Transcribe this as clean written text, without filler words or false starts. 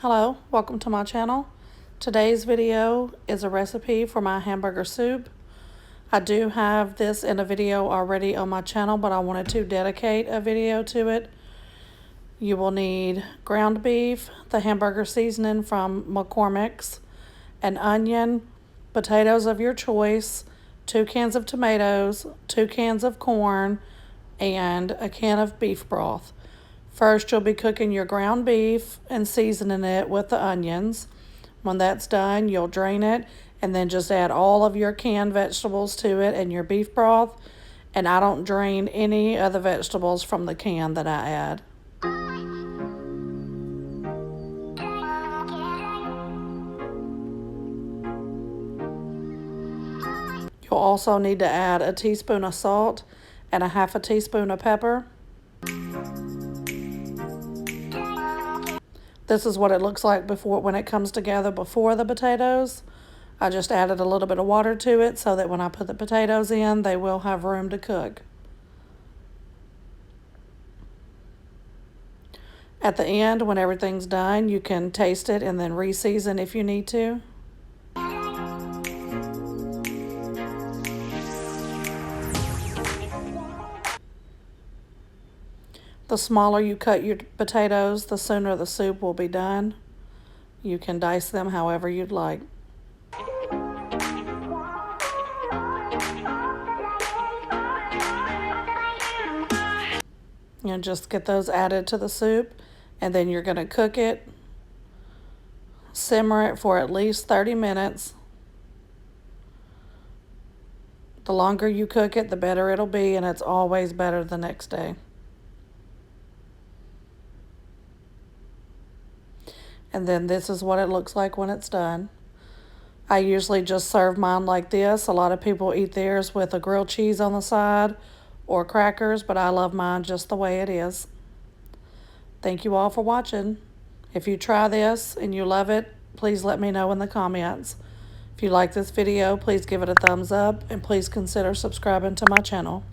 Hello, welcome to my channel. Today's video is a recipe for my hamburger soup. I do have this in a video already on my channel, but I wanted to dedicate a video to it. You will need ground beef, the hamburger seasoning from McCormicks, an onion, potatoes of your choice, 2 cans of tomatoes, 2 cans of corn, and a can of beef broth. First, you'll be cooking your ground beef and seasoning it with the onions. When that's done, you'll drain it and then just add all of your canned vegetables to it and your beef broth. And I don't drain any of the vegetables from the can that I add. You'll also need to add a teaspoon of salt and a half a teaspoon of pepper. This is what it looks like when it comes together before the potatoes. I just added a little bit of water to it so that when I put the potatoes in, they will have room to cook. At the end, when everything's done, you can taste it and then re-season if you need to. The smaller you cut your potatoes, the sooner the soup will be done. You can dice them however you'd like. And just get those added to the soup, and then you're going to cook it. Simmer it for at least 30 minutes. The longer you cook it, the better it'll be, and it's always better the next day. And then this is what it looks like when it's done. I usually just serve mine like this. A lot of people eat theirs with a grilled cheese on the side or crackers, but I love mine just the way it is. Thank you all for watching. If you try this and you love it, please let me know in the comments. If you like this video, please give it a thumbs up and please consider subscribing to my channel.